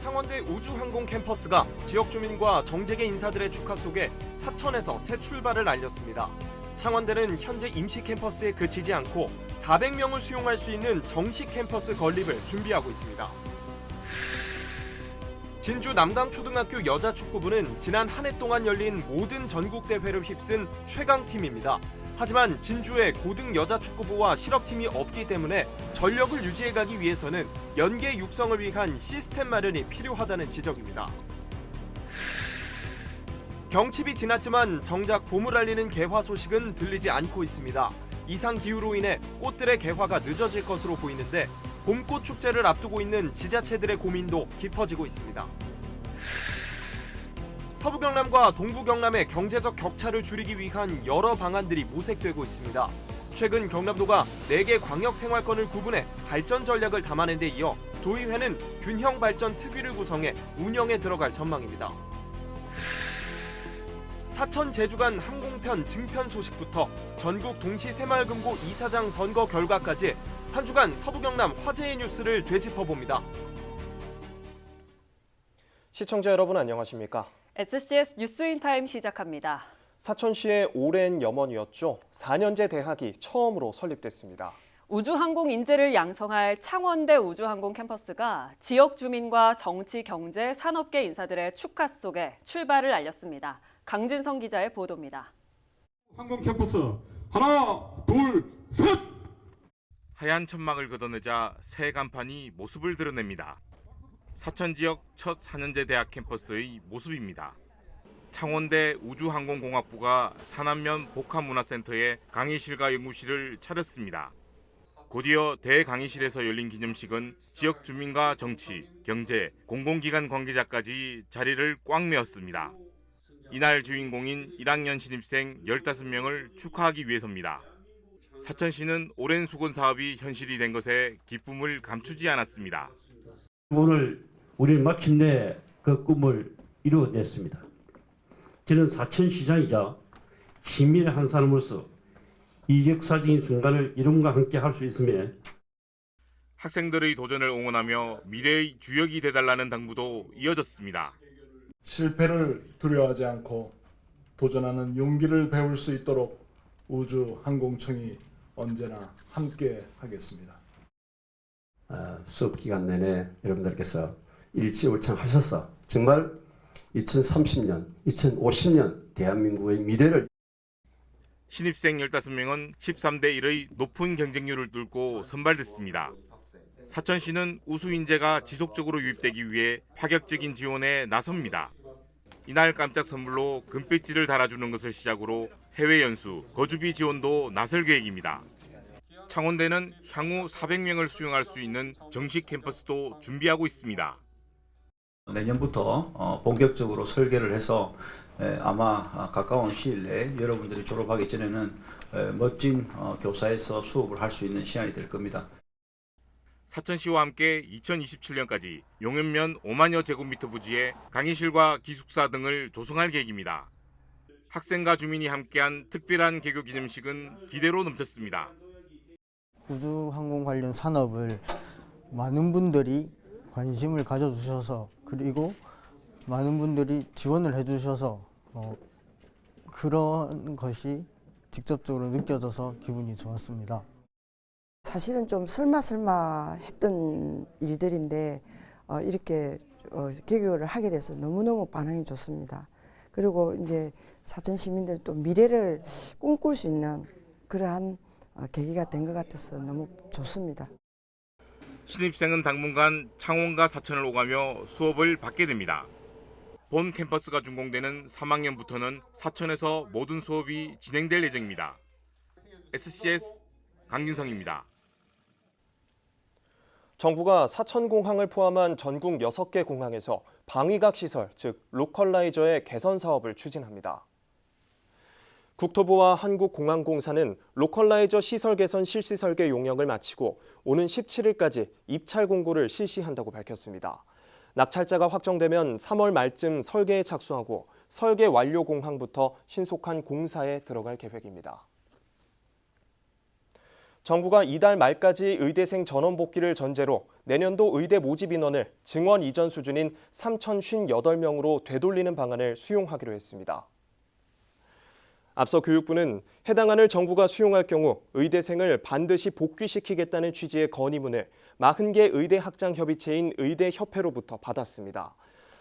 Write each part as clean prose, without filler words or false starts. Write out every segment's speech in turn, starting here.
창원대 우주항공 캠퍼스가 지역 주민과 정재계 인사들의 축하 속에 사천에서 새 출발을 알렸습니다. 창원대는 현재 임시 캠퍼스에 그치지 않고 400명을 수용할 수 있는 정식 캠퍼스 건립을 준비하고 있습니다. 진주 남강초등학교 여자축구부는 지난 한 해 동안 열린 모든 전국 대회를 휩쓴 최강팀입니다. 하지만 진주에 고등 여자축구부와 실업팀이 없기 때문에 전력을 유지해가기 위해서는 연계 육성을 위한 시스템 마련이 필요하다는 지적입니다. 경칩이 지났지만 정작 봄을 알리는 개화 소식은 들리지 않고 있습니다. 이상 기후로 인해 꽃들의 개화가 늦어질 것으로 보이는데 봄꽃 축제를 앞두고 있는 지자체들의 고민도 깊어지고 있습니다. 서부 경남과 동부 경남의 경제적 격차를 줄이기 위한 여러 방안들이 모색되고 있습니다. 최근 경남도가 4개 광역생활권을 구분해 발전 전략을 담아낸 데 이어 도의회는 균형 발전 특위를 구성해 운영에 들어갈 전망입니다. 사천 제주간 항공편 증편 소식부터 전국 동시 새마을금고 이사장 선거 결과까지 한 주간 서부 경남 화제의 뉴스를 되짚어봅니다. 시청자 여러분 안녕하십니까? SCS 뉴스인타임 시작합니다. 사천시의 오랜 염원이었죠. 4년제 대학이 처음으로 설립됐습니다. 우주항공 인재를 양성할 창원대 우주항공 캠퍼스가 지역 주민과 정치, 경제, 산업계 인사들의 축하 속에 출발을 알렸습니다. 강진성 기자의 보도입니다. 항공 캠퍼스 하나, 둘, 셋! 하얀 천막을 걷어내자 새 간판이 모습을 드러냅니다. 사천 지역 첫 4년제 대학 캠퍼스의 모습입니다. 창원대 우주항공공학부가 산안면 복합문화센터에 강의실과 연구실을 차렸습니다. 곧이어 대강의실에서 열린 기념식은 지역 주민과 정치, 경제, 공공기관 관계자까지 자리를 꽉 메웠습니다. 이날 주인공인 1학년 신입생 15명을 축하하기 위해서입니다. 사천시는 오랜 수건 사업이 현실이 된 것에 기쁨을 감추지 않았습니다. 오늘 우리는 마침내 그 꿈을 이루어냈습니다. 저는 사천시장이자 시민의 한 사람으로서 이 역사적인 순간을 이름과 함께 할 수 있음에 학생들의 도전을 응원하며 미래의 주역이 되달라는 당부도 이어졌습니다. 실패를 두려워하지 않고 도전하는 용기를 배울 수 있도록 우주항공청이 언제나 함께 하겠습니다. 수업 기간 내내 여러분들께서 일치월장하셔서 정말 2030년, 2050년 대한민국의 미래를 신입생 15명은 13대 1의 높은 경쟁률을 뚫고 선발됐습니다. 사천시는 우수 인재가 지속적으로 유입되기 위해 파격적인 지원에 나섭니다. 이날 깜짝 선물로 금배지를 달아주는 것을 시작으로 해외 연수, 거주비 지원도 나설 계획입니다. 창원대는 향후 400명을 수용할 수 있는 정식 캠퍼스도 준비하고 있습니다. 내년부터 본격적으로 설계를 해서 아마 가까운 시일 내에 여러분들이 졸업하기 전에는 멋진 교사에서 수업을 할 수 있는 시간이 될 겁니다. 사천시와 함께 2027년까지 용연면 5만여 제곱미터 부지에 강의실과 기숙사 등을 조성할 계획입니다. 학생과 주민이 함께한 특별한 개교 기념식은 기대로 넘쳤습니다. 우주항공 관련 산업을 많은 분들이 관심을 가져주셔서 그리고 많은 분들이 지원을 해주셔서 그런 것이 직접적으로 느껴져서 기분이 좋았습니다. 사실은 좀 설마 했던 일들인데 이렇게 개교를 하게 돼서 너무너무 반응이 좋습니다. 그리고 이제 사천 시민들 또 미래를 꿈꿀 수 있는 그러한 계기가 된 것 같아서 너무 좋습니다. 신입생은 당분간 창원과 사천을 오가며 수업을 받게 됩니다. 본 캠퍼스가 준공되는 3학년부터는 사천에서 모든 수업이 진행될 예정입니다. SCS 강진성입니다. 정부가 사천공항을 포함한 전국 6개 공항에서 방위각 시설, 즉 로컬라이저의 개선 사업을 추진합니다. 국토부와 한국공항공사는 로컬라이저 시설 개선 실시 설계 용역을 마치고 오는 17일까지 입찰 공고를 실시한다고 밝혔습니다. 낙찰자가 확정되면 3월 말쯤 설계에 착수하고 설계 완료 공항부터 신속한 공사에 들어갈 계획입니다. 정부가 이달 말까지 의대생 전원 복귀를 전제로 내년도 의대 모집 인원을 증원 이전 수준인 3,058명으로 되돌리는 방안을 수용하기로 했습니다. 앞서 교육부는 해당 안을 정부가 수용할 경우 의대생을 반드시 복귀시키겠다는 취지의 건의문을 40개 의대 학장 협의체인 의대협회로부터 받았습니다.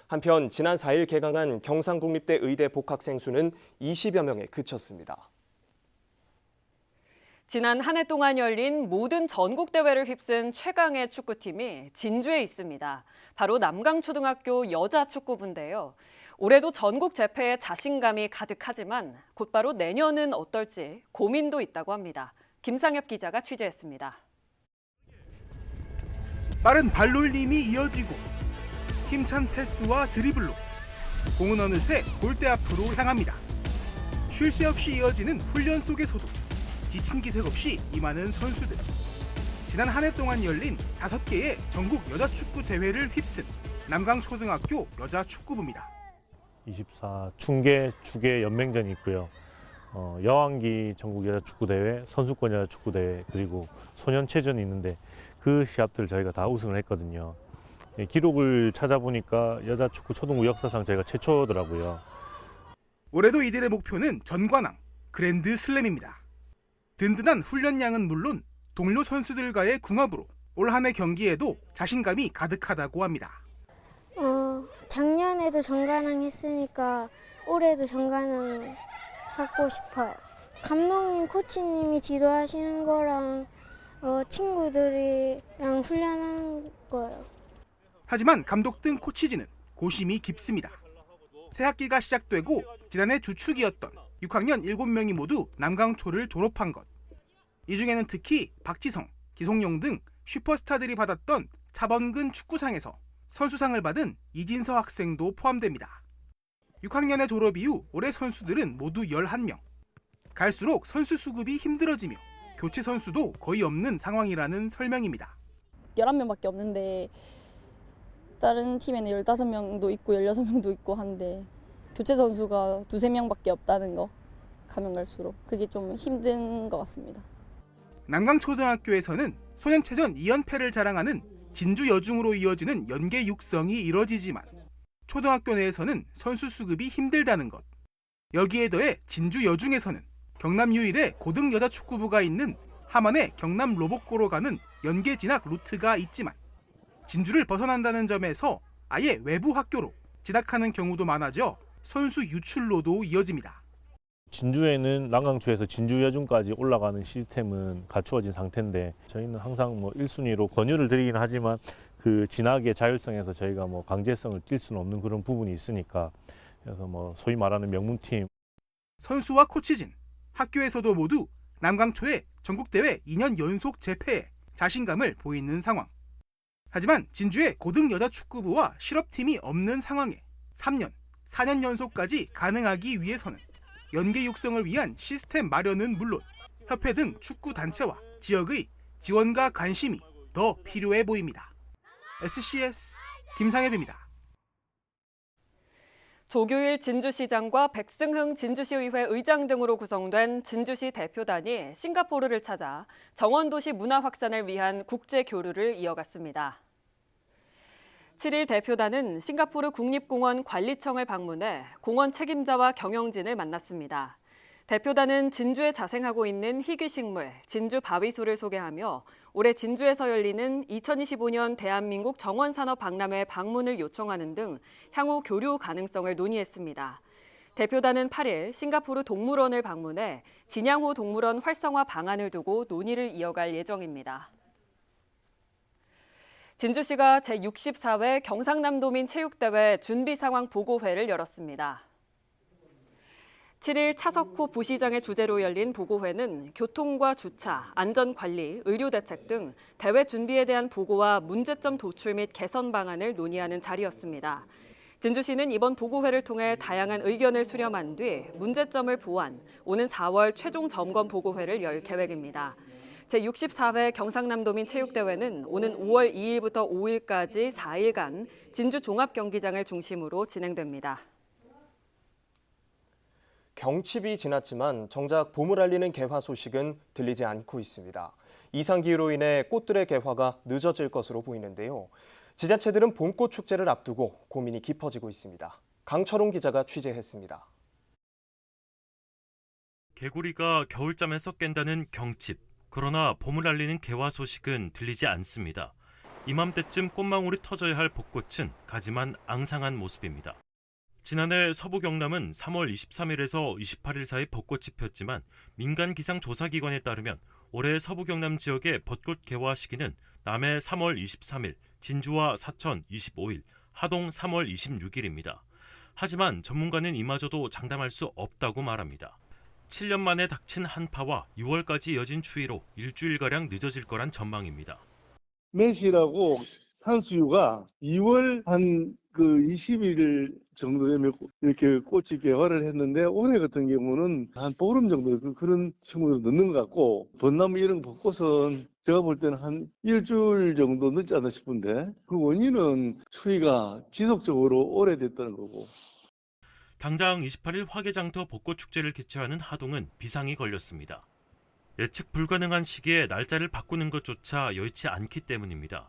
한편 지난 4일 개강한 경상국립대 의대 복학생 수는 20여 명에 그쳤습니다. 지난 한 해 동안 열린 모든 전국 대회를 휩쓴 최강의 축구팀이 진주에 있습니다. 바로 남강초등학교 여자축구부인데요. 올해도 전국 재패에 자신감이 가득하지만 곧바로 내년은 어떨지 고민도 있다고 합니다. 김상엽 기자가 취재했습니다. 빠른 발놀림이 이어지고 힘찬 패스와 드리블로 공은 어느새 골대 앞으로 향합니다. 쉴 새 없이 이어지는 훈련 속에서도 지친 기색 없이 임하는 선수들. 지난 한 해 동안 열린 5개의 전국 여자축구 대회를 휩쓴 남강초등학교 여자축구부입니다. 24 중계 주계 연맹전이 있고요. 여왕기 전국 여자축구대회, 선수권 여자축구대회, 그리고 소년체전이 있는데 그 시합들 저희가 다 우승을 했거든요. 기록을 찾아보니까 여자축구 초등부 역사상 저희가 최초더라고요. 올해도 이들의 목표는 전관왕, 그랜드 슬램입니다. 든든한 훈련량은 물론 동료 선수들과의 궁합으로 올 한 해 경기에도 자신감이 가득하다고 합니다. 작년에도 정관왕 했으니까 올해도 정관왕 하고 싶어요. 감독님, 코치님이 지도하시는 거랑 친구들이랑 훈련하는 거예요. 하지만 감독 등 코치진은 고심이 깊습니다. 새 학기가 시작되고 지난해 주축이었던 6학년 7명이 모두 남강초를 졸업한 것. 이 중에는 특히 박지성, 기성용 등 슈퍼스타들이 받았던 차범근 축구상에서 선수상을 받은 이진서 학생도 포함됩니다. 6학년의 졸업 이후 올해 선수들은 모두 11명. 갈수록 선수 수급이 힘들어지며 교체 선수도 거의 없는 상황이라는 설명입니다. 11명밖에 없는데 다른 팀에는 15명도 있고 16명도 있고 한데 교체 선수가 2-3명밖에 없다는 거, 가면 갈수록 그게 좀 힘든 것 같습니다. 남강초등학교에서는 소년체전 2연패를 자랑하는 진주 여중으로 이어지는 연계 육성이 이뤄지지만 초등학교 내에서는 선수 수급이 힘들다는 것. 여기에 더해 진주 여중에서는 경남 유일의 고등 여자축구부가 있는 함안의 경남 로봇고로 가는 연계 진학 루트가 있지만 진주를 벗어난다는 점에서 아예 외부 학교로 진학하는 경우도 많아져 선수 유출로도 이어집니다. 진주에는 남강초에서 진주 여중까지 올라가는 시스템은 갖추어진 상태인데 저희는 항상 1순위로 권유를 드리긴 하지만 그 진학의 자율성에서 저희가 강제성을 띌 수는 없는 그런 부분이 있으니까 그래서 소위 말하는 명문팀. 선수와 코치진, 학교에서도 모두 남강초의 전국대회 2년 연속 재패에 자신감을 보이는 상황. 하지만 진주의 고등 여자축구부와 실업팀이 없는 상황에 3년, 4년 연속까지 가능하기 위해서는 연계 육성을 위한 시스템 마련은 물론 협회 등 축구 단체와 지역의 지원과 관심이 더 필요해 보입니다. SCS 김상엽입니다. 조규일 진주시장과 백승흥 진주시의회 의장 등으로 구성된 진주시 대표단이 싱가포르를 찾아 정원도시 문화 확산을 위한 국제 교류를 이어갔습니다. 7일 대표단은 싱가포르 국립공원 관리청을 방문해 공원 책임자와 경영진을 만났습니다. 대표단은 진주에 자생하고 있는 희귀식물 진주 바위소를 소개하며 올해 진주에서 열리는 2025년 대한민국 정원산업 박람회 방문을 요청하는 등 향후 교류 가능성을 논의했습니다. 대표단은 8일 싱가포르 동물원을 방문해 진양호 동물원 활성화 방안을 두고 논의를 이어갈 예정입니다. 진주시가 제64회 경상남도민 체육대회 준비상황 보고회를 열었습니다. 7일 차석호 부시장의 주재로 열린 보고회는 교통과 주차, 안전관리, 의료대책 등 대회 준비에 대한 보고와 문제점 도출 및 개선 방안을 논의하는 자리였습니다. 진주시는 이번 보고회를 통해 다양한 의견을 수렴한 뒤 문제점을 보완, 오는 4월 최종 점검 보고회를 열 계획입니다. 제64회 경상남도민 체육대회는 오는 5월 2일부터 5일까지 4일간 진주 종합경기장을 중심으로 진행됩니다. 경칩이 지났지만 정작 봄을 알리는 개화 소식은 들리지 않고 있습니다. 이상기후로 인해 꽃들의 개화가 늦어질 것으로 보이는데요. 지자체들은 봄꽃 축제를 앞두고 고민이 깊어지고 있습니다. 강철웅 기자가 취재했습니다. 개구리가 겨울잠에서 깬다는 경칩. 그러나 봄을 알리는 개화 소식은 들리지 않습니다. 이맘때쯤 꽃망울이 터져야 할 벚꽃은 가지만 앙상한 모습입니다. 지난해 서부 경남은 3월 23일에서 28일 사이 벚꽃이 폈지만 민간 기상조사기관에 따르면 올해 서부 경남 지역의 벚꽃 개화 시기는 남해 3월 23일, 진주와 사천 25일, 하동 3월 26일입니다. 하지만 전문가는 이마저도 장담할 수 없다고 말합니다. 7년 만에 닥친 한파와 6월까지 이어진 추위로 일주일가량 늦어질 거란 전망입니다. 매실하고 산수유가 2월 한 20일 정도 되면 이렇게 꽃이 개화를 했는데 올해 같은 경우는 한 보름 정도 그런 친구들 늦는 것 같고 벚나무 이런 벚꽃은 제가 볼 때는 한 일주일 정도 늦지 않나 싶은데 그 원인은 추위가 지속적으로 오래됐다는 거고. 당장 28일 화개장터 벚꽃축제를 개최하는 하동은 비상이 걸렸습니다. 예측 불가능한 시기에 날짜를 바꾸는 것조차 여의치 않기 때문입니다.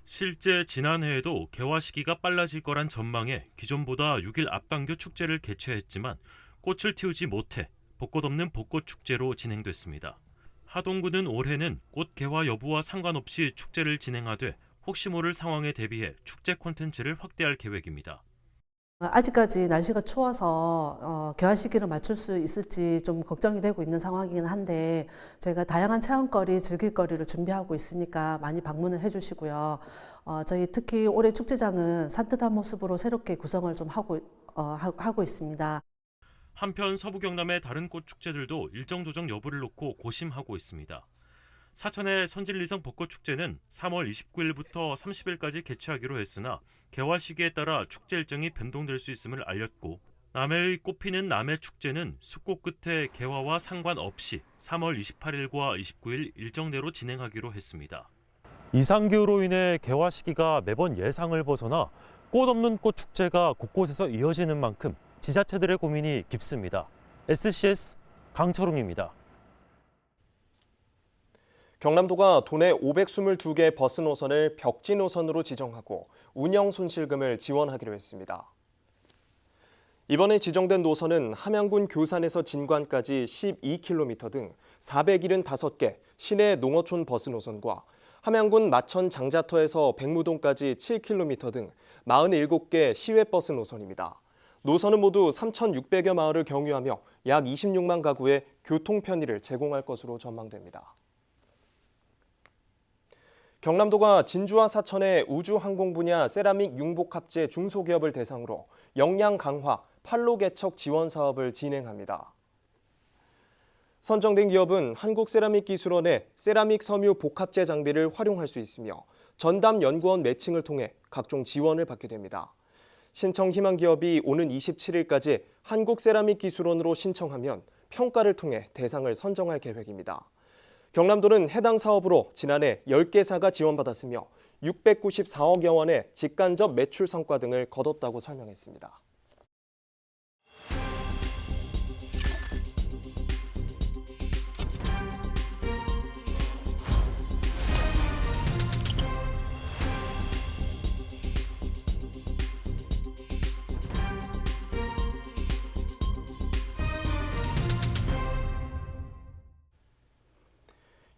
실제 지난해에도 개화 시기가 빨라질 거란 전망에 기존보다 6일 앞당겨 축제를 개최했지만 꽃을 틔우지 못해 벚꽃 없는 벚꽃축제로 진행됐습니다. 하동구는 올해는 꽃 개화 여부와 상관없이 축제를 진행하되 혹시 모를 상황에 대비해 축제 콘텐츠를 확대할 계획입니다. 아직까지 날씨가 추워서 개화 시기를 맞출 수 있을지 좀 걱정이 되고 있는 상황이긴 한데 저희가 다양한 체험거리, 즐길거리를 준비하고 있으니까 많이 방문을 해주시고요. 저희 특히 올해 축제장은 산뜻한 모습으로 새롭게 구성을 좀 하고 있습니다. 한편 서부 경남의 다른 꽃 축제들도 일정 조정 여부를 놓고 고심하고 있습니다. 사천의 선진리성 벚꽃축제는 3월 29일부터 30일까지 개최하기로 했으나 개화 시기에 따라 축제 일정이 변동될 수 있음을 알렸고 남해의 꽃피는 남해축제는 숙고 끝에 개화와 상관없이 3월 28일과 29일 일정대로 진행하기로 했습니다. 이상기후로 인해 개화 시기가 매번 예상을 벗어나 꽃 없는 꽃축제가 곳곳에서 이어지는 만큼 지자체들의 고민이 깊습니다. SCS 강철웅입니다. 경남도가 도내 522개 버스 노선을 벽지 노선으로 지정하고 운영 손실금을 지원하기로 했습니다. 이번에 지정된 노선은 함양군 교산에서 진관까지 12km 등 475개 시내 농어촌 버스 노선과 함양군 마천 장자터에서 백무동까지 7km 등 47개 시외버스 노선입니다. 노선은 모두 3,600여 마을을 경유하며 약 26만 가구에 교통 편의를 제공할 것으로 전망됩니다. 경남도가 진주와 사천의 우주항공 분야 세라믹 융복합재 중소기업을 대상으로 역량 강화, 판로 개척 지원 사업을 진행합니다. 선정된 기업은 한국세라믹기술원의 세라믹 섬유 복합재 장비를 활용할 수 있으며 전담 연구원 매칭을 통해 각종 지원을 받게 됩니다. 신청 희망 기업이 오는 27일까지 한국세라믹기술원으로 신청하면 평가를 통해 대상을 선정할 계획입니다. 경남도는 해당 사업으로 지난해 10개사가 지원받았으며 694억여 원의 직간접 매출 성과 등을 거뒀다고 설명했습니다.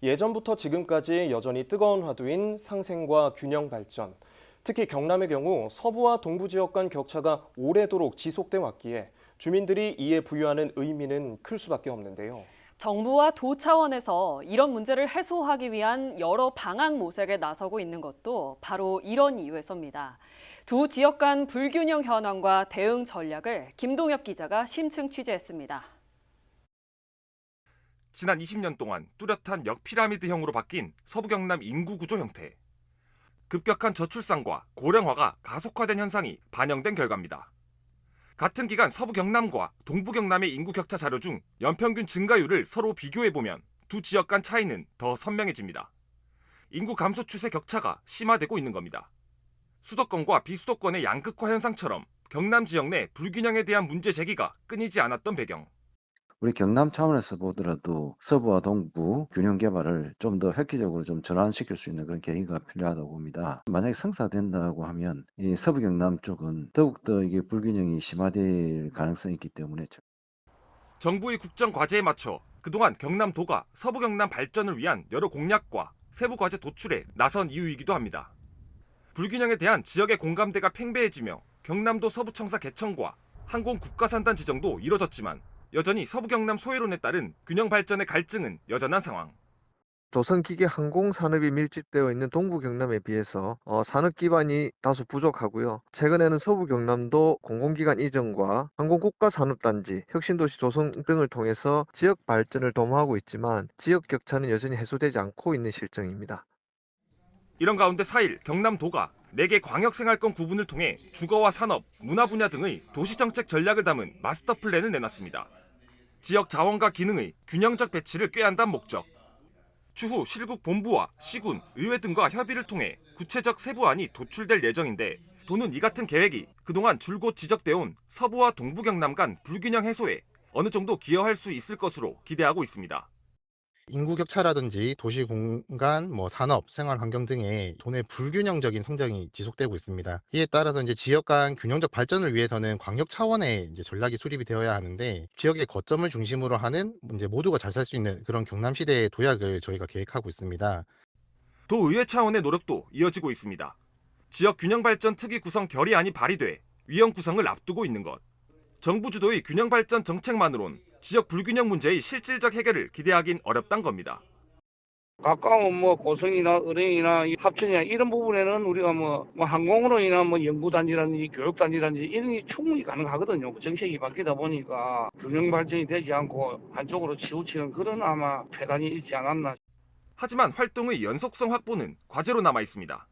예전부터 지금까지 여전히 뜨거운 화두인 상생과 균형 발전. 특히 경남의 경우 서부와 동부 지역 간 격차가 오래도록 지속돼 왔기에 주민들이 이에 부여하는 의미는 클 수밖에 없는데요. 정부와 도 차원에서 이런 문제를 해소하기 위한 여러 방안 모색에 나서고 있는 것도 바로 이런 이유에서입니다. 두 지역 간 불균형 현황과 대응 전략을 김동엽 기자가 심층 취재했습니다. 지난 20년 동안 뚜렷한 역피라미드형으로 바뀐 서부 경남 인구 구조 형태. 급격한 저출산과 고령화가 가속화된 현상이 반영된 결과입니다. 같은 기간 서부 경남과 동부 경남의 인구 격차 자료 중 연평균 증가율을 서로 비교해보면 두 지역 간 차이는 더 선명해집니다. 인구 감소 추세 격차가 심화되고 있는 겁니다. 수도권과 비수도권의 양극화 현상처럼 경남 지역 내 불균형에 대한 문제 제기가 끊이지 않았던 배경. 우리 경남 차원에서 보더라도 서부와 동부 균형 개발을 좀 더 획기적으로 좀 전환시킬 수 있는 그런 계기가 필요하다고 봅니다. 만약에 성사된다고 하면 이 서부 경남 쪽은 더욱더 이게 불균형이 심화될 가능성이 있기 때문에 정부의 국정 과제에 맞춰 그동안 경남도가 서부 경남 발전을 위한 여러 공약과 세부 과제 도출에 나선 이유이기도 합니다. 불균형에 대한 지역의 공감대가 팽배해지며 경남도 서부청사 개청과 항공 국가산단 지정도 이뤄졌지만 여전히 서부 경남 소외론에 따른 균형 발전의 갈증은 여전한 상황. 조선기계 항공산업이 밀집되어 있는 동부 경남에 비해서 산업 기반이 다소 부족하고요. 최근에는 서부 경남도 공공기관 이전과 항공국가산업단지, 혁신도시 조성 등을 통해서 지역 발전을 도모하고 있지만 지역 격차는 여전히 해소되지 않고 있는 실정입니다. 이런 가운데 4일 경남도가 4개 광역생활권 구분을 통해 주거와 산업, 문화 분야 등의 도시정책 전략을 담은 마스터 플랜을 내놨습니다. 지역 자원과 기능의 균형적 배치를 꾀한다는 목적. 추후 실국 본부와 시군, 의회 등과 협의를 통해 구체적 세부안이 도출될 예정인데 도는 이 같은 계획이 그동안 줄곧 지적되어 온 서부와 동부 경남 간 불균형 해소에 어느 정도 기여할 수 있을 것으로 기대하고 있습니다. 인구 격차라든지 도시 공간, 산업, 생활 환경 등의 도내 불균형적인 성장이 지속되고 있습니다. 이에 따라서 지역 간 균형적 발전을 위해서는 광역 차원의 전략이 수립이 되어야 하는데 지역의 거점을 중심으로 하는 모두가 잘 살 수 있는 그런 경남 시대의 도약을 저희가 계획하고 있습니다. 도의회 차원의 노력도 이어지고 있습니다. 지역 균형 발전 특위 구성 결의안이 발의돼 위원 구성을 앞두고 있는 것. 정부 주도의 균형 발전 정책만으론 지역 불균형 문제의 실질적 해결을 기대하긴 어렵단 겁니다. 가까운 고성이나 의령이나 합천이나 이런 부분에는 우리가 항공으로 인한 연구단지라든지 교육단지라든지 이런 게 충분히 가능하거든요. 정책이 바뀌다 보니까 균형 발전이 되지 않고 한쪽으로 치우치는 그런 아마 폐단이 있지 않았나. 하지만 활동의 연속성 확보는 과제로 남아 있습니다.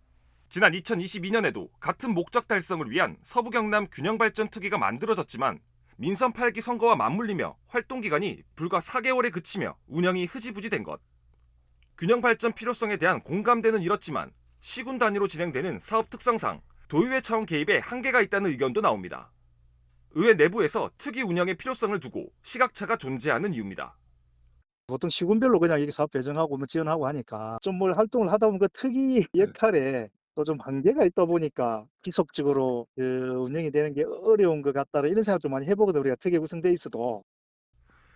지난 2022년에도 같은 목적 달성을 위한 서부 경남 균형 발전 특위가 만들어졌지만 민선 8기 선거와 맞물리며 활동 기간이 불과 4개월에 그치며 운영이 흐지부지된 것. 균형 발전 필요성에 대한 공감대는 이렇지만 시군 단위로 진행되는 사업 특성상 도의회 차원 개입에 한계가 있다는 의견도 나옵니다. 의회 내부에서 특위 운영의 필요성을 두고 시각차가 존재하는 이유입니다. 보통 시군별로 그냥 이렇게 사업 배정하고 지원하고 하니까 좀 활동을 하다 보면 그 특위 역할에 또 좀 한계가 있다 보니까 지속적으로 운영이 되는 게 어려운 것 같다 이런 생각 좀 많이 해보거든요. 우리가 특위 구성돼 있어도.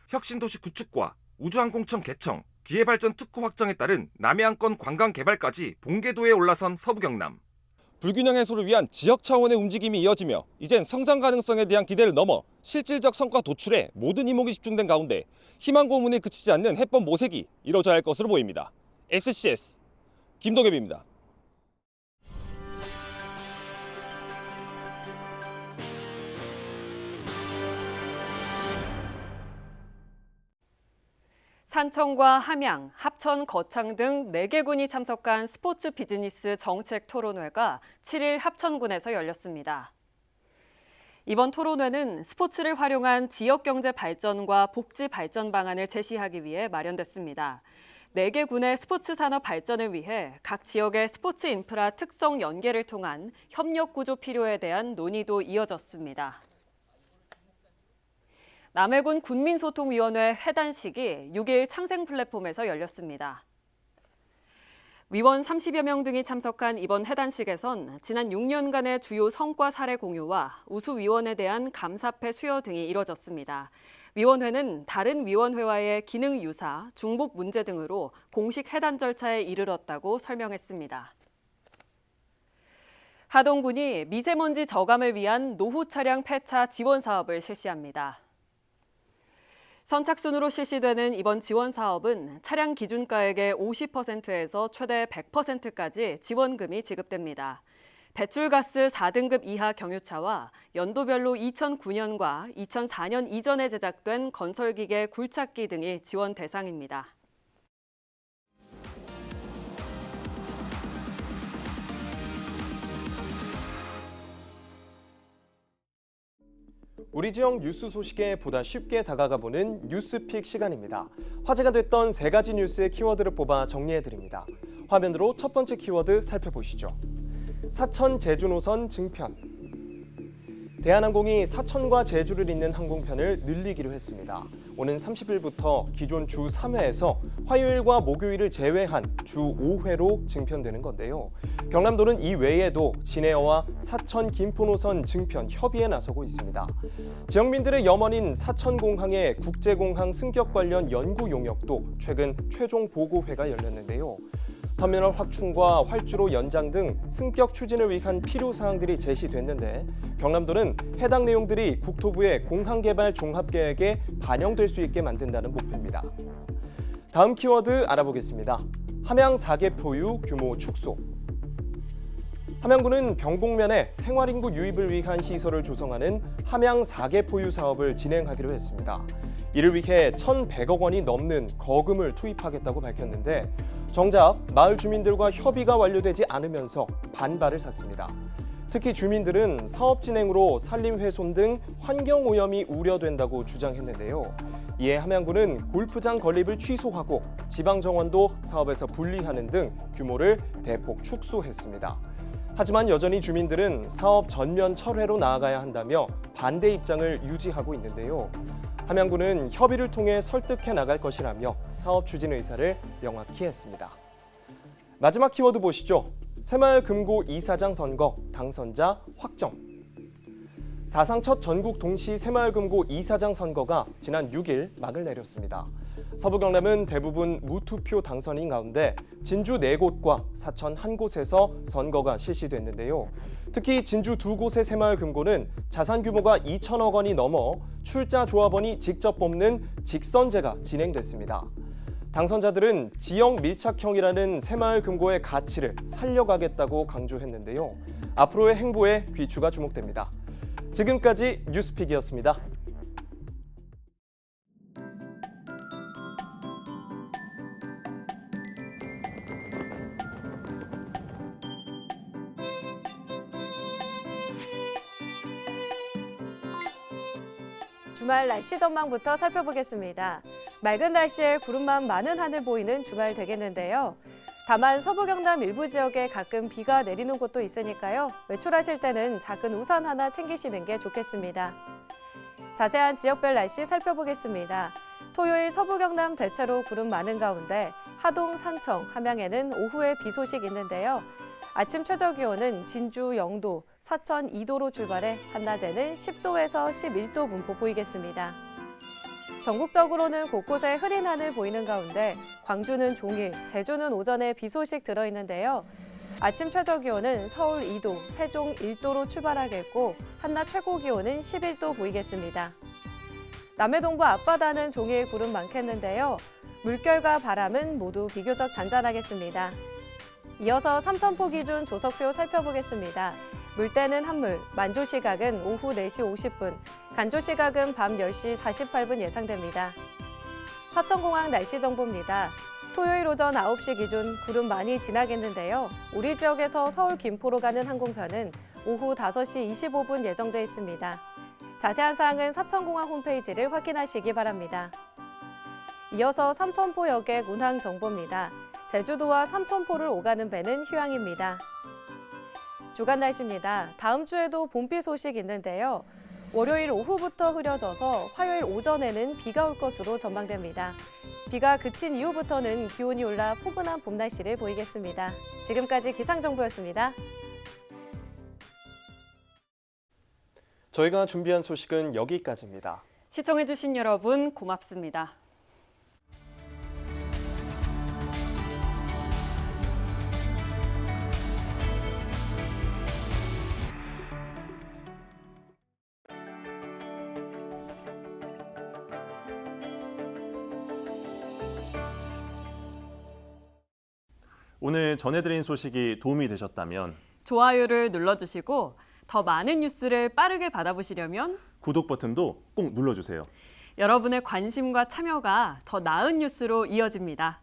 혁신도시 구축과 우주항공청 개청, 기회발전 특구 확정에 따른 남해안권 관광 개발까지 본궤도에 올라선 서부 경남. 불균형 해소를 위한 지역 차원의 움직임이 이어지며 이젠 성장 가능성에 대한 기대를 넘어 실질적 성과 도출에 모든 이목이 집중된 가운데 희망 고문에 그치지 않는 해법 모색이 이뤄져야 할 것으로 보입니다. SCS 김동엽입니다. 산청과 함양, 합천, 거창 등 4개 군이 참석한 스포츠 비즈니스 정책 토론회가 7일 합천군에서 열렸습니다. 이번 토론회는 스포츠를 활용한 지역 경제 발전과 복지 발전 방안을 제시하기 위해 마련됐습니다. 4개 군의 스포츠 산업 발전을 위해 각 지역의 스포츠 인프라 특성 연계를 통한 협력 구조 필요에 대한 논의도 이어졌습니다. 남해군 군민소통위원회 회단식이 6일 창생 플랫폼에서 열렸습니다. 위원 30여 명 등이 참석한 이번 회단식에선 지난 6년간의 주요 성과 사례 공유와 우수 위원에 대한 감사패 수여 등이 이뤄졌습니다. 위원회는 다른 위원회와의 기능 유사, 중복 문제 등으로 공식 회단 절차에 이르렀다고 설명했습니다. 하동군이 미세먼지 저감을 위한 노후 차량 폐차 지원 사업을 실시합니다. 선착순으로 실시되는 이번 지원 사업은 차량 기준가액의 50%에서 최대 100%까지 지원금이 지급됩니다. 배출가스 4등급 이하 경유차와 연도별로 2009년과 2004년 이전에 제작된 건설기계 굴착기 등이 지원 대상입니다. 우리 지역 뉴스 소식에 보다 쉽게 다가가보는 뉴스픽 시간입니다. 화제가 됐던 3가지 뉴스의 키워드를 뽑아 정리해드립니다. 화면으로 첫 번째 키워드 살펴보시죠. 사천 제주 노선 증편. 대한항공이 사천과 제주를 잇는 항공편을 늘리기로 했습니다. 오는 30일부터 기존 주 3회에서 화요일과 목요일을 제외한 주 5회로 증편되는 건데요. 경남도는 이 외에도 진해어와 사천 김포 노선 증편 협의에 나서고 있습니다. 지역민들의 염원인 사천공항의 국제공항 승격 관련 연구 용역도 최근 최종 보고회가 열렸는데요. 터미널 확충과 활주로 연장 등 승격 추진을 위한 필요 사항들이 제시됐는데 경남도는 해당 내용들이 국토부의 공항개발 종합계획에 반영될 수 있게 만든다는 목표입니다. 다음 키워드 알아보겠습니다. 함양 4개 포유 규모 축소. 함양군은 병복면에 생활인구 유입을 위한 시설을 조성하는 함양 4개 포유 사업을 진행하기로 했습니다. 이를 위해 1,100억 원이 넘는 거금을 투입하겠다고 밝혔는데 정작 마을 주민들과 협의가 완료되지 않으면서 반발을 샀습니다. 특히 주민들은 사업 진행으로 산림 훼손 등 환경 오염이 우려된다고 주장했는데요. 이에 함양군은 골프장 건립을 취소하고 지방 정원도 사업에서 분리하는 등 규모를 대폭 축소했습니다. 하지만 여전히 주민들은 사업 전면 철회로 나아가야 한다며 반대 입장을 유지하고 있는데요. 함양군은 협의를 통해 설득해 나갈 것이라며 사업 추진 의사를 명확히 했습니다. 마지막 키워드 보시죠. 새마을금고 이사장 선거 당선자 확정. 사상 첫 전국 동시 새마을금고 이사장 선거가 지난 6일 막을 내렸습니다. 서부 경남은 대부분 무투표 당선인 가운데 진주 4곳과 사천 1곳에서 선거가 실시됐는데요. 특히 진주 2곳의 새마을금고는 자산 규모가 2천억 원이 넘어 출자 조합원이 직접 뽑는 직선제가 진행됐습니다. 당선자들은 지역 밀착형이라는 새마을금고의 가치를 살려가겠다고 강조했는데요. 앞으로의 행보에 귀추가 주목됩니다. 지금까지 뉴스픽이었습니다. 주말 날씨 전망부터 살펴보겠습니다. 맑은 날씨에 구름만 많은 하늘 보이는 주말 되겠는데요. 다만 서부 경남 일부 지역에 가끔 비가 내리는 곳도 있으니까요. 외출하실 때는 작은 우산 하나 챙기시는 게 좋겠습니다. 자세한 지역별 날씨 살펴보겠습니다. 토요일 서부 경남 대체로 구름 많은 가운데 하동, 산청, 함양에는 오후에 비 소식 있는데요. 아침 최저 기온은 진주 0도, 사천 2도로 출발해 한낮에는 10도에서 11도 분포 보이겠습니다. 전국적으로는 곳곳에 흐린 하늘 보이는 가운데 광주는 종일, 제주는 오전에 비 소식 들어있는데요. 아침 최저 기온은 서울 2도, 세종 1도로 출발하겠고 한낮 최고 기온은 11도 보이겠습니다. 남해 동부 앞바다는 종일 구름 많겠는데요. 물결과 바람은 모두 비교적 잔잔하겠습니다. 이어서 삼천포 기준 조석표 살펴보겠습니다. 물때는 한물, 만조 시각은 오후 4시 50분, 간조 시각은 밤 10시 48분 예상됩니다. 사천공항 날씨 정보입니다. 토요일 오전 9시 기준 구름 많이 지나겠는데요. 우리 지역에서 서울 김포로 가는 항공편은 오후 5시 25분 예정돼 있습니다. 자세한 사항은 사천공항 홈페이지를 확인하시기 바랍니다. 이어서 삼천포 여객 운항 정보입니다. 제주도와 삼천포를 오가는 배는 휴양입니다. 주간 날씨입니다. 다음 주에도 봄비 소식 있는데요. 월요일 오후부터 흐려져서 화요일 오전에는 비가 올 것으로 전망됩니다. 비가 그친 이후부터는 기온이 올라 포근한 봄 날씨를 보이겠습니다. 지금까지 기상정보였습니다. 저희가 준비한 소식은 여기까지입니다. 시청해주신 여러분 고맙습니다. 오늘 전해드린 소식이 도움이 되셨다면 좋아요를 눌러주시고 더 많은 뉴스를 빠르게 받아보시려면 구독 버튼도 꼭 눌러주세요. 여러분의 관심과 참여가 더 나은 뉴스로 이어집니다.